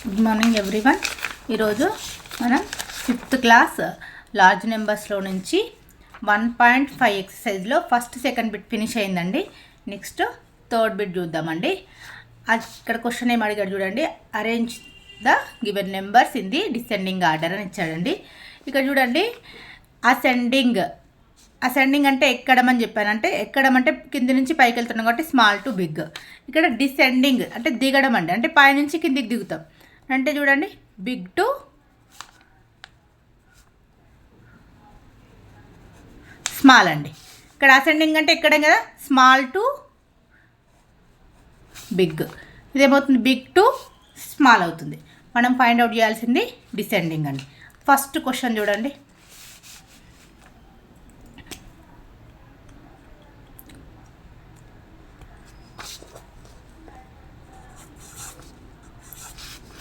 Good morning everyone. ఈరోజు మనం 5th class large నెంబర్స్లో నుంచి 1.5 ఎక్సర్సైజ్లో ఫస్ట్ సెకండ్ బిట్ ఫినిష్ అయిందండి. నెక్స్ట్ థర్డ్ బిట్ చూద్దామండి. ఇక్కడ క్వశ్చన్ ఏం అడిగాడు చూడండి. Arrange the given numbers in the descending order అని ఇచ్చాడండి. ఇక్కడ చూడండి, అసెండింగ్ అంటే ఎక్కడం అని చెప్పాను. అంటే ఎక్కడం అంటే కింది నుంచి పైకి వెళ్తున్నాం కాబట్టి స్మాల్ టు బిగ్. ఇక్కడ డిసెండింగ్ అంటే దిగడం అండి, అంటే పైనుంచి కిందికి దిగుతాం. అంటే చూడండి, బిగ్ టు స్మాల్ అండి. ఇక్కడ అసెండింగ్ అంటే ఎక్కడం కదా, స్మాల్ టు బిగ్. ఇదేమవుతుంది, బిగ్ టు స్మాల్ అవుతుంది. మనం ఫైండ్ అవుట్ చేయాల్సింది డిసెండింగ్ అండి. ఫస్ట్ క్వశ్చన్ చూడండి.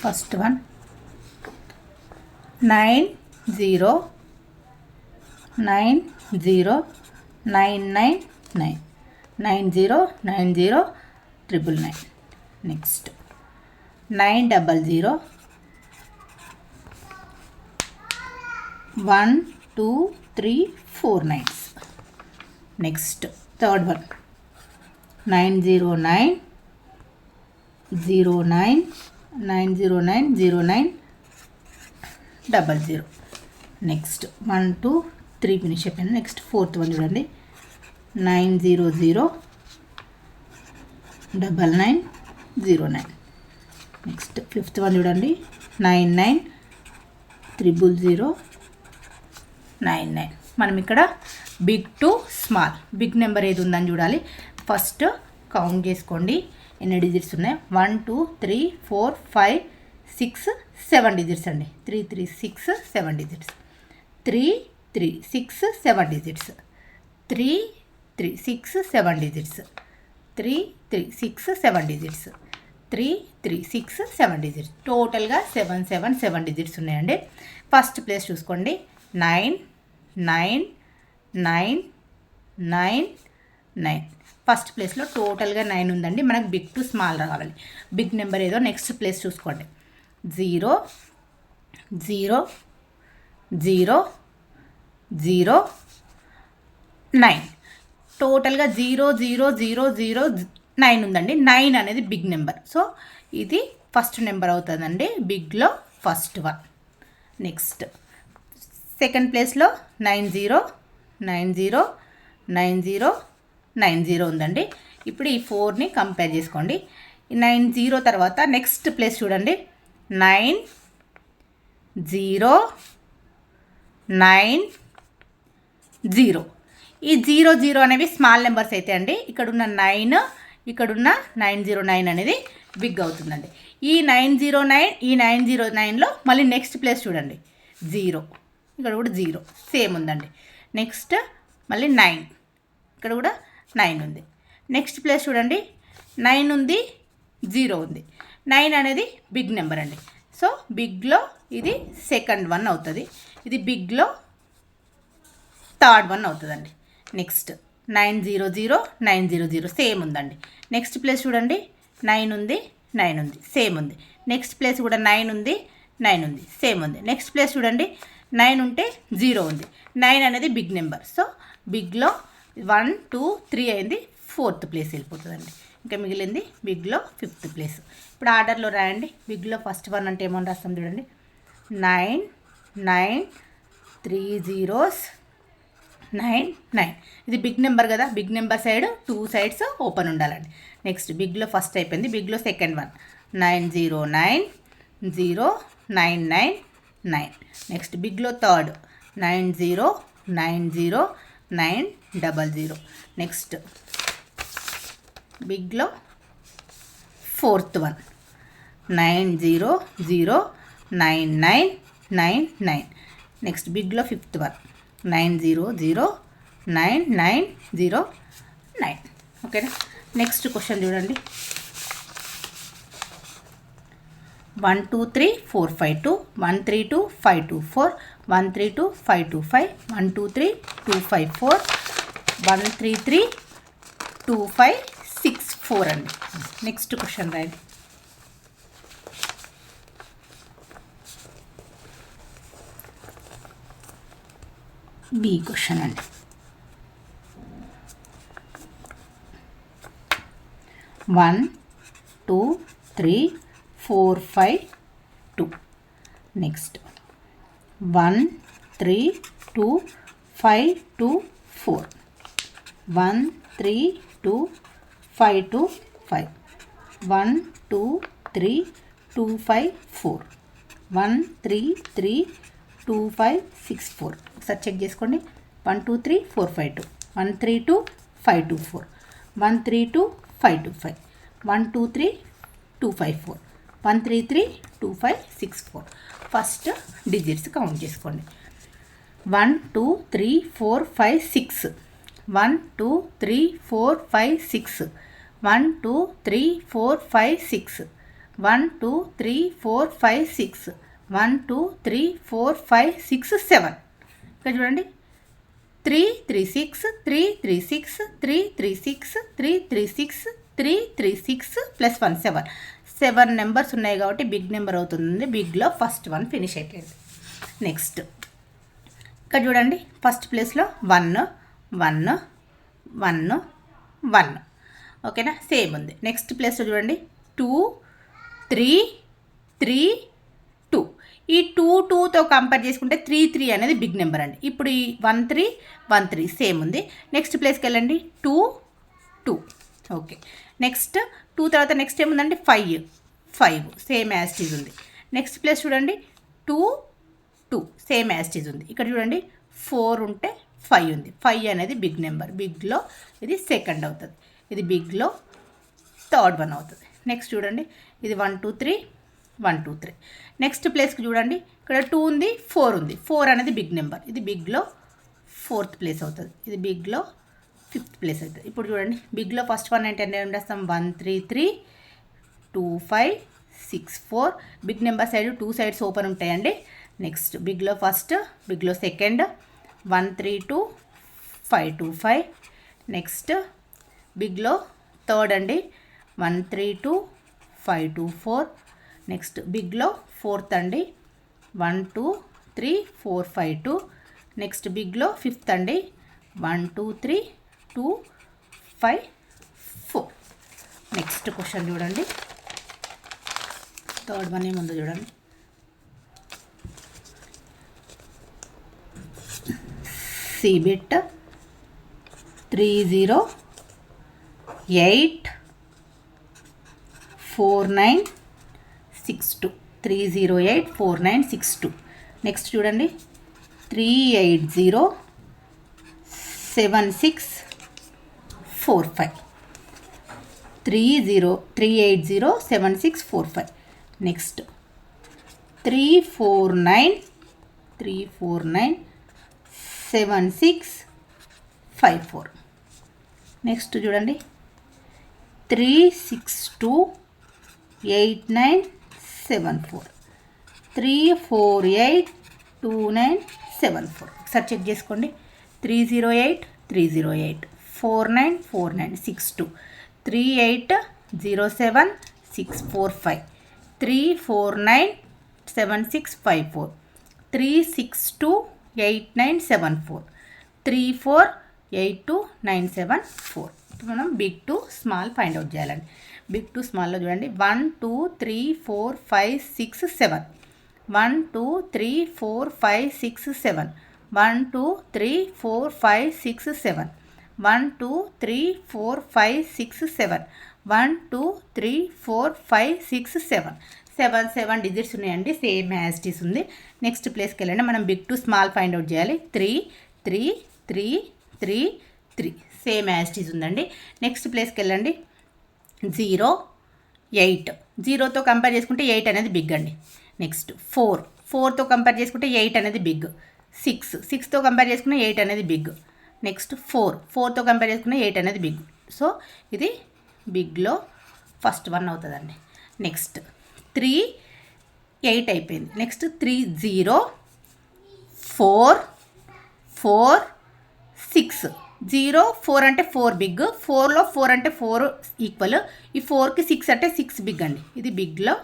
First one 9 0 9 0 9 9 9 9 0 9 0 9 9. Next 9 0 0 1 2 3 4 9s. Next third one 9 0 9 0 9 9 0 9 0 9 0 0. Next 1 2 3 finish అయిపోయింది. నెక్స్ట్ ఫోర్త్ వన్ చూడండి, 9 0 0 9 9 0 9. నెక్స్ట్ ఫిఫ్త్ వన్ చూడండి, 9 9 0 0 9 9. మనం ఇక్కడ big to small, big number ఏది ఉందని చూడాలి. ఫస్ట్ కౌంట్ చేసుకోండి, ఎన్ని డిజిట్స్ ఉన్నాయి. 1 2 3 4 5 6 7 డిజిట్స్ అండి. 3 3 6 7 digits. 3 3 6 7 digits. 3 3 6 7 digits. 3 3 6 7 digits. 3 3 6 7 digits. టోటల్గా 7 7 7 డిజిట్స్ ఉన్నాయండి. ఫస్ట్ ప్లేస్ చూసుకోండి, 9 9 9 9 9. ఫస్ట్ ప్లేస్లో టోటల్గా 9 ఉందండి. మనకు బిగ్ టు స్మాల్ రావాలి. బిగ్ నెంబర్ ఏదో నెక్స్ట్ ప్లేస్ చూసుకోండి, 0 0 0 0 9. టోటల్గా 0 0 0 0 9 ఉందండి. 9 అనేది బిగ్ నెంబర్, సో ఇది ఫస్ట్ నెంబర్ అవుతుందండి, బిగ్లో ఫస్ట్ వన్. నెక్స్ట్ సెకండ్ ప్లేస్లో 9 0 9 0 9 0 9 0 ఉందండి. ఇప్పుడు ఈ 4ని కంపేర్ చేసుకోండి. ఈ 9 0 తర్వాత నెక్స్ట్ ప్లేస్ చూడండి, 9 0 9 0. ఈ 0 0 అనేవి స్మాల్ నెంబర్స్ అయితే అండి, ఇక్కడున్న 9 ఇక్కడున్న 909 అనేది బిగ్ అవుతుందండి. ఈ 909 ఈ 909లో మళ్ళీ నెక్స్ట్ ప్లేస్ చూడండి, 0, ఇక్కడ కూడా 0 సేమ్ ఉందండి. నెక్స్ట్ మళ్ళీ 9, ఇక్కడ కూడా 9 ఉంది. నెక్స్ట్ ప్లేస్ చూడండి, 9 ఉంది, 0 ఉంది. 9 అనేది బిగ్ నెంబర్ అండి, సో బిగ్లో ఇది సెకండ్ వన్ అవుతుంది, ఇది బిగ్లో థర్డ్ వన్ అవుతుందండి. నెక్స్ట్ 9 0 0 9 0 0 సేమ్ ఉందండి. నెక్స్ట్ ప్లేస్ చూడండి, 9 ఉంది, 9 ఉంది, సేమ్ ఉంది. నెక్స్ట్ ప్లేస్ కూడా 9 ఉంది, 9 ఉంది, సేమ్ ఉంది. నెక్స్ట్ ప్లేస్ చూడండి, 9 ఉంటే 0 ఉంది. 9 అనేది బిగ్ నెంబర్, సో బిగ్లో 1 2 3 అయింది, 4th ప్లేస్ వెళ్ళిపోతుందండి. ఇంకా మిగిలింది బిగ్లో 5th ప్లేస్. ఇప్పుడు ఆర్డర్లో రాయండి. బిగ్లో ఫస్ట్ వన్ అంటే ఏమని రాస్తాం చూడండి, 9 9 3 zeros 9 9. ఇది బిగ్ నెంబర్ కదా, big number side 2 sides open ఉండాలండి. నెక్స్ట్ బిగ్లో ఫస్ట్ అయిపోయింది. బిగ్లో సెకండ్ వన్ 9 0 9 0 9 9 9. నెక్స్ట్ బిగ్లో థర్డ్ 9 0 9 0 9 0 0. నెక్స్ట్ బిగ్లో ఫోర్త్ వన్ 9 0 0 9 9 9 9. నెక్స్ట్ బిగ్లో ఫిఫ్త్ వన్ 9 0 0 9 9 0 9. ఓకేనా. నెక్స్ట్ క్వశ్చన్ చూడండి, 1 2 3 4 5 2 1 3 2 5 2 4 1 3 2 5 2 5 1 2 3 2 5 4 1 3 3 2 5 6 4 అండి. నెక్స్ట్ క్వశ్చన్ రాయండి. బి క్వశ్చన్ అండి. 1 2 3 4 5 2. నెక్స్ట్ 1 3 2 5 2 4. 1 3 2 5 2 5. 1 2 3 2 5 4. 1 3 3 2 5 6 4. ఒకసారి చెక్ చేసుకోండి. 1 2 3 4 5 2. 1 3 2 5 2 4. 1 3 2 5 2 5. 1 2 3 2 5 4. 1 3 3 2 5 6 4. ఫస్ట్ డిజిట్స్ కౌంట్ చేసుకోండి. 1 2 3 4 5 6. 1 2 3 4 5 6. 1 2 3 4 5 6. 1 2 3 4 5 6. 1 2 3 4 5 6 7. ఇక్కడ చూడండి 3 3 6 3 3 6 3 3 6 3 3 6 3 3 6 ప్లస్ 1 7. 7 నెంబర్స్ ఉన్నాయి కాబట్టి బిగ్ నెంబర్ అవుతుంది. బిగ్లో ఫస్ట్ వన్ ఫినిష్ అయిపోయింది. నెక్స్ట్ ఇక్కడ చూడండి ఫస్ట్ ప్లేస్లో 1 1 1 1. ఓకేనా, సేమ్ ఉంది. నెక్స్ట్ ప్లేస్లో చూడండి 2 3 3 2. ఈ 2 2తో కంపేర్ చేసుకుంటే 3 3 అనేది బిగ్ నెంబర్ అండి. ఇప్పుడు ఈ 1 3 1 3 సేమ్ ఉంది. నెక్స్ట్ ప్లేస్కి వెళ్ళండి 2 2. ఓకే, నెక్స్ట్ 2 తర్వాత నెక్స్ట్ ఏముందండి 5 5 సేమ్ యాస్టీజ్ ఉంది. నెక్స్ట్ ప్లేస్ చూడండి 2 2 సేమ్ యాస్టీజ్ ఉంది. ఇక్కడ చూడండి 4 ఉంటే 5 ఉంది. 5 అనేది బిగ్ నెంబర్. బిగ్లో ఇది సెకండ్ అవుతుంది, ఇది బిగ్లో థర్డ్ వన్ అవుతుంది. నెక్స్ట్ చూడండి ఇది 1 2 3 1 2 3. నెక్స్ట్ ప్లేస్కి చూడండి ఇక్కడ 2 ఉంది 4 ఉంది. 4 అనేది బిగ్ నెంబర్, ఇది బిగ్లో ఫోర్త్ ప్లేస్ అవుతుంది, ఇది బిగ్లో ఫిఫ్త్ ప్లేస్ అవుతుంది. ఇప్పుడు చూడండి బిగ్లో ఫస్ట్ వన్ అంటే ఏం చేస్తాం 1 3 3 2 5 6 4. Big number side 2 sides open ఉంటాయండి. నెక్స్ట్ బిగ్లో ఫస్ట్, బిగ్లో సెకండ్ 1 3 2 5 2 5. నెక్స్ట్ బిగ్లో థర్డ్ అండి 1 3 2 5 2 4. నెక్స్ట్ బిగ్లో ఫోర్త్ అండి 1 2 3 4 5 2. నెక్స్ట్ బిగ్లో ఫిఫ్త్ అండి 1 2 3 2 5 4. నెక్స్ట్ క్వశ్చన్ చూడండి, థర్డ్ వన్ ఏముందో చూడండి. సిబిట్ 308 4962. 308 4962. నెక్స్ట్ చూడండి 380 7645. 380 7645. నెక్స్ట్ 349 7654. నెక్స్ట్ చూడండి 362 8974. 348 2974. ఒకసారి చెక్ చేసుకోండి. 308 308 49 4962. 3807 645. 349 7654. 362 8974. 3482 ఇప్పుడు మనం big to small find out చేయాలండి. బిగ్ టు స్మాల్లో చూడండి 1 2 3 4 5 6 7. 1 2 3 4 5 6 7. 1 2 3 4 5 6 7. 1 2 3 4 5 6 7. 1 2 3 4 5 6 7. 7 డిజిట్స్ ఉన్నాయండి, సేమ్ యాస్టీస్ ఉంది. నెక్స్ట్ ప్లేస్కి వెళ్ళండి, మనం big to small find out చేయాలి. 3 3 3 3 3 సేమ్ యాస్టీస్ ఉందండి. నెక్స్ట్ ప్లేస్కి వెళ్ళండి 0 8. 0తో కంపేర్ చేసుకుంటే 8 అనేది బిగ్ అండి. నెక్స్ట్ 4 4తో కంపేర్ చేసుకుంటే 8 అనేది బిగ్. 6 6తో కంపేర్ చేసుకుంటే 8 అనేది బిగ్. నెక్స్ట్ 4 4తో కంపేర్ చేసుకుంటే 8 అనేది బిగ్. సో ఇది బిగ్లో ఫస్ట్ వన్ అవుతుందండి. నెక్స్ట్ 3 8 అయిపోయింది. నెక్స్ట్ 3 0 4 4 6. 0 4 అంటే 4 బిగ్. 4లో 4 అంటే 4 ఈక్వల్. ఈ 4కి 6 అంటే 6 బిగ్ అండి. ఇది బిగ్లో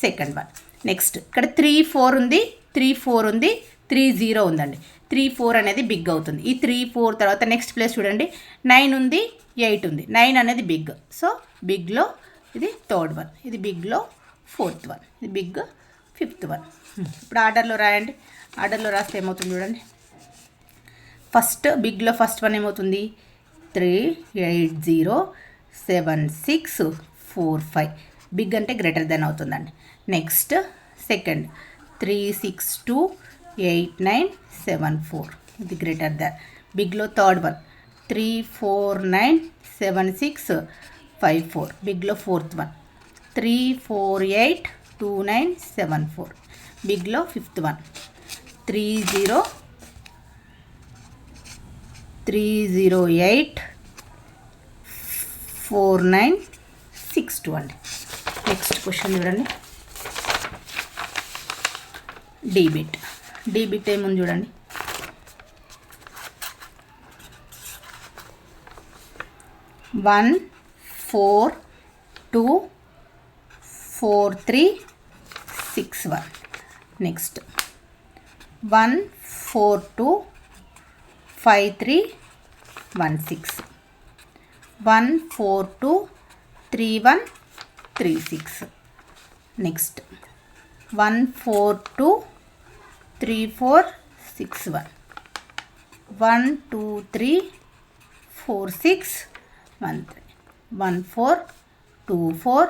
సెకండ్ వన్. నెక్స్ట్ ఇక్కడ 3 4 ఉంది, 3 4 ఉంది, 3 0 ఉందండి. 3, 4 అనేది బిగ్ అవుతుంది. ఈ 3, 4 తర్వాత నెక్స్ట్ ప్లేస్ చూడండి 9 ఉంది, 8 ఉంది. 9 అనేది బిగ్. సో బిగ్లో ఇది థర్డ్ వన్, ఇది బిగ్లో ఫోర్త్ వన్, ఇది బిగ్ ఫిఫ్త్ వన్. ఇప్పుడు ఆర్డర్లో రాయండి. ఆర్డర్లో రాస్తే ఏమవుతుంది చూడండి. ఫస్ట్ బిగ్లో ఫస్ట్ వన్ ఏమవుతుంది 3, 8, 0, 7, 6, 4, 5. బిగ్ అంటే గ్రేటర్ దెన్ అవుతుందండి. Next second 3, 6, 2, 8, 9, 7, 4. ఇది గ్రేటర్ దెన్. బిగ్లో థర్డ్ వన్ 3, 4, 9, 7, 6, 5, 4. బిగ్లో ఫోర్త్ వన్ 3, 4, 8, 2, 9, 7, 4. బిగ్లో ఫిఫ్త్ వన్ 3, 0, 8, 4, 9, 6, 2 అండి. నెక్స్ట్ క్వశ్చన్ చూడండి. డీబిట్ ఏముంది చూడండి. 1, 4, 2, 4, 3, 6, 1. నెక్స్ట్ 1, 4, 2, 5, 3, 1, 6. 1, 4, 2, 3, 1, 3, 6. నెక్స్ట్ 1, 4, 2, 3, 4, 6, 1. 1, 2, 3, 4, 6, 1, 3. 1, 4, 2, 4,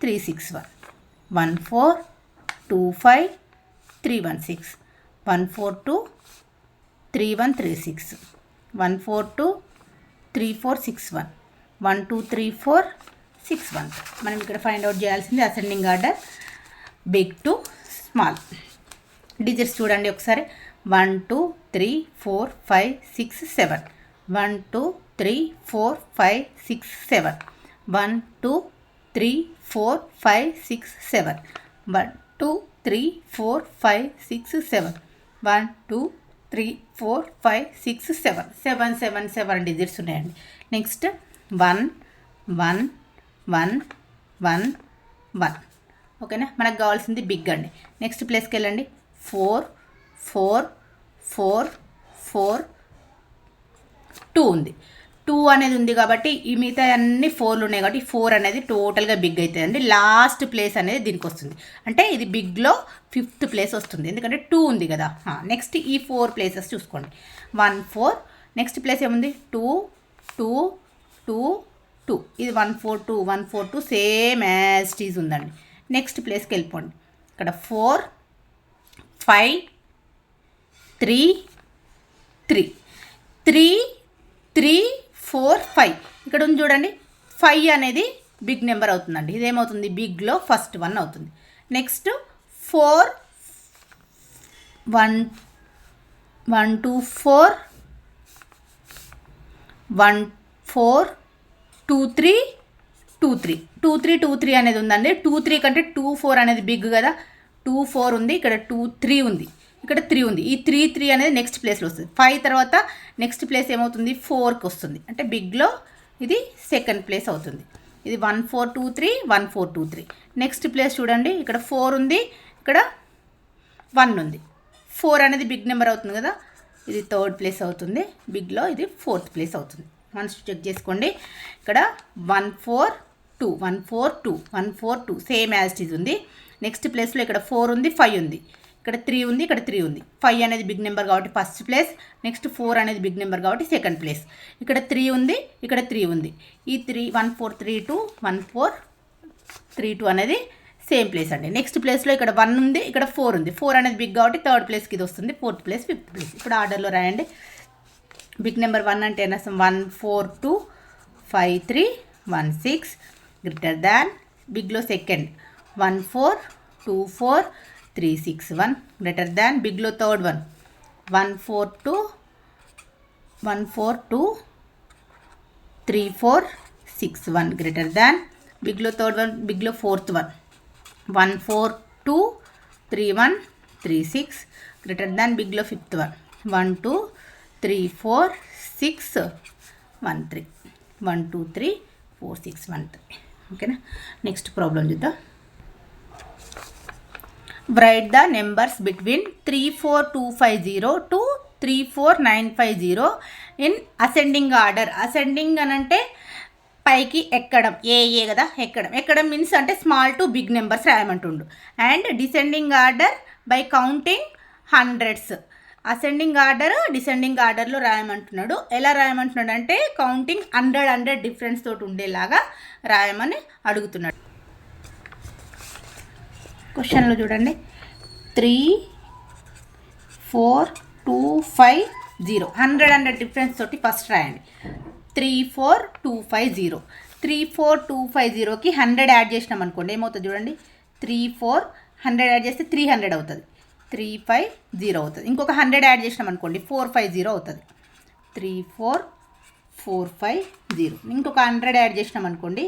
3, 6, 1. 1, 4, 2, 5, 3, 1, 6. 1, 4, 2, 3, 1, 3, 6. 1, 4, 2, 3, 4, 6, 1. 1, 2, 3, 4, 6, 1. మనం ఇక్కడ ఫైండ్ అవుట్ చేయాల్సింది ascending order big to small. Digits చూడండి ఒకసారి. 1, 2, 3, 4, 5, 6, 7. 1, 2, 3, 4, 5, 6, 7. 1, 2, 3, 4, 5, 6, 7. 1, 2, 3, 4, 5, 6, 7. 1, 2, 3, 4, 5, 6, 7. 7, 7, 7 డిజిట్స్ ఉన్నాయండి. నెక్స్ట్ 1, 1, 1, 1, 1. ఓకేనా. మనకు కావాల్సింది బిగ్ అండి. నెక్స్ట్ ప్లేస్కి వెళ్ళండి. 4, 4, 4, 4, 2 ఉంది. 2 అనేది ఉంది కాబట్టి ఈ మిగతా అన్ని 4లు ఉన్నాయి కాబట్టి 4 అనేది టోటల్గా బిగ్ అవుతుందండి. లాస్ట్ ప్లేస్ అనేది దీనికి వస్తుంది. అంటే ఇది బిగ్లో ఫిఫ్త్ ప్లేస్ వస్తుంది, ఎందుకంటే 2 ఉంది కదా. నెక్స్ట్ ఈ 4 ప్లేసెస్ చూసుకోండి. 1, 4. నెక్స్ట్ ప్లేస్ ఏముంది 2, 2, 2, 2. ఇది 1, 4, 2, 1, 4, 2 సేమ్ యాజ్ టీజ్ ఉందండి. నెక్స్ట్ ప్లేస్కి వెళ్ళిపోండి. ఇక్కడ 4, 5, 3, 3, 3, 3, 4, 5. ఇక్కడ ఉంది చూడండి. 5 అనేది బిగ్ నెంబర్ అవుతుందండి. ఇదేమవుతుంది బిగ్లో ఫస్ట్ వన్ అవుతుంది. నెక్స్ట్ 4, 1, 2, 4, 1, 4, 2, 3, 2, 3, 2, 3, 2, 3 అనేది ఉందండి. 2, 3 కంటే 2, 4 అనేది బిగ్ కదా. 2, 4 ఉంది. ఇక్కడ 2, 3 ఉంది. ఇక్కడ 3 ఉంది. ఈ 3, 3 అనేది నెక్స్ట్ ప్లేస్లో వస్తుంది. 5 తర్వాత నెక్స్ట్ ప్లేస్ ఏమవుతుంది 4కి వస్తుంది. అంటే బిగ్లో ఇది సెకండ్ ప్లేస్ అవుతుంది. ఇది 1, 4, 2, 3, 1, 4, 2, 3. నెక్స్ట్ ప్లేస్ చూడండి. ఇక్కడ 4 ఉంది, ఇక్కడ 1 ఉంది. 4 అనేది బిగ్ నెంబర్ అవుతుంది కదా. ఇది థర్డ్ ప్లేస్ అవుతుంది. బిగ్లో ఇది ఫోర్త్ ప్లేస్ అవుతుంది. వన్స్ చెక్ చేసుకోండి. ఇక్కడ 1, 4, 2, 1, 4, 2, 1, 4, 2 సేమ్ యాజ్ ఇట్ ఈజ్ ఉంది. నెక్స్ట్ ప్లేస్లో ఇక్కడ 4 ఉంది, 5 ఉంది. ఇక్కడ 3 ఉంది, ఇక్కడ 3 ఉంది. 5 అనేది బిగ్ నెంబర్ కాబట్టి ఫస్ట్ ప్లేస్. నెక్స్ట్ 4 అనేది బిగ్ నెంబర్ కాబట్టి సెకండ్ ప్లేస్. ఇక్కడ 3 ఉంది, ఇక్కడ 3 ఉంది. ఈ 3, 1, 4, 3, 2, 1, 4, 3, 2 అనేది సేమ్ ప్లేస్ అండి. నెక్స్ట్ ప్లేస్లో ఇక్కడ 1 ఉంది, ఇక్కడ 4 ఉంది. 4 అనేది బిగ్ కాబట్టి థర్డ్ ప్లేస్కి ఇది వస్తుంది. Fourth place, fifth place. ఇప్పుడు ఆర్డర్లో రాయండి. బిగ్ నెంబర్ 1 అంటే ఏం రాస్తాం? 1, 4, 2, 5, 3, 1, 6 గ్రేటర్ దాన్. బిగ్లో సెకండ్ 1, 4, 2, 4, 3, 6, 1 గ్రేటర్ దాన్. బిగ్లో థర్డ్ వన్ 1, 4, 2, 3, 4, 6, 1 గ్రేటర్ దాన్. బిగ్లో థర్డ్ వన్, బిగ్లో ఫోర్త్ వన్ 1, 4, 2, 3, 1, 3, 6 గ్రేటర్ దాన్. బిగ్లో ఫిఫ్త్ వన్ 1, 2, 3, 4, 6, 1, 3. 1, 2, 3, 4, 6, 1, 3. ఓకేనా. నెక్స్ట్ ప్రాబ్లం చూద్దాం. Write the numbers between 3, 4, 2, 5, 0 to 34950 in ascending order. Ascending అని అంటే పైకి ఎక్కడం, ఏ కదా ఎక్కడం మీన్స్ అంటే స్మాల్ టు బిగ్ నెంబర్స్ రాయమంటుండు. And descending order by counting hundreds. Ascending order descending ఆర్డర్లో రాయమంటున్నాడు. ఎలా రాయమంటున్నాడు అంటే కౌంటింగ్ 100 డిఫరెన్స్ తోటి ఉండేలాగా రాయమని అడుగుతున్నాడు. క్వశ్చన్లో చూడండి, 34250 100 డిఫరెన్స్ తోటి ఫస్ట్ రాయండి. 34250 34250కి 100 యాడ్ చేసినాం అనుకోండి ఏమవుతుంది చూడండి. 100 యాడ్ చేస్తే 300 అవుతుంది, 350 అవుతుంది. ఇంకొక 100 యాడ్ చేసినాం అనుకోండి 450 అవుతుంది, 34450. ఇంకొక 100 యాడ్ చేసినాం అనుకోండి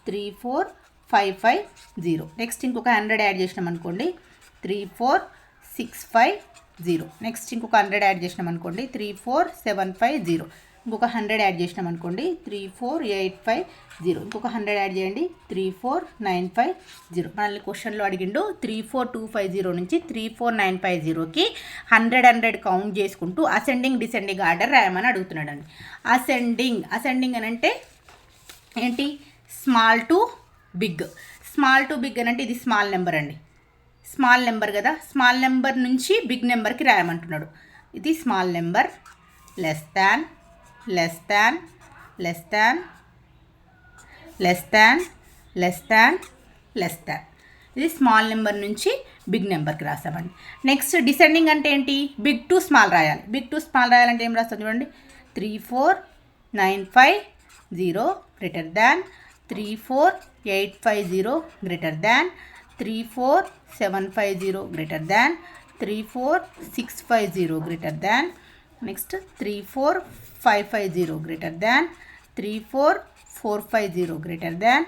34550. నెక్స్ట్ ఇంకొక 100 యాడ్ చేసినాం అనుకోండి 34650. నెక్స్ట్ ఇంకొక 100 యాడ్ చేసినాం అనుకోండి 34750. ఇంకొక 100 యాడ్ చేసినాం అనుకోండి 34850. ఇంకొక 100 యాడ్ చేయండి 34950. మనల్ని క్వశ్చన్లో అడిగిండు 34250 నుంచి 34950కి 100 కౌంట్ చేసుకుంటూ అసెండింగ్ డిసెండింగ్ ఆర్డర్ రాయమని అడుగుతున్నాడు అండి. అసెండింగ్ అని అంటే ఏంటి, small to big. Small to big అని అంటే ఇది స్మాల్ నెంబర్ అండి, స్మాల్ నెంబర్ కదా, స్మాల్ నెంబర్ నుంచి బిగ్ నెంబర్కి రాయమంటున్నాడు. ఇది small number, less than less than less than less than less than less than. ఇది స్మాల్ నెంబర్ నుంచి బిగ్ నెంబర్కి రాసామండి. నెక్స్ట్ డిసెండింగ్ అంటే ఏంటి, బిగ్ టు స్మాల్ రాయాలి. బిగ్ టు స్మాల్ రాయాలంటే ఏం రాస్తాం చూడండి. 34950 greater than 34850 greater than 34750 greater than 34650 greater than next 34550 greater than 34450 greater than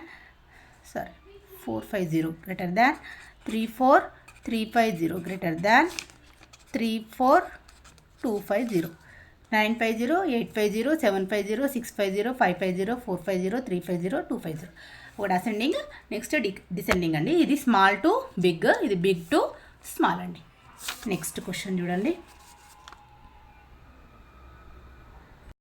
450 greater than 34350 greater than 34250 950 850 750 650 550 450 350 250. ఒకటి అసెండింగ్, నెక్స్ట్ డిసెండింగ్ అండి. ఇది స్మాల్ టు బిగ్, ఇది బిగ్ టు స్మాల్ అండి. నెక్స్ట్ క్వశ్చన్ చూడండి.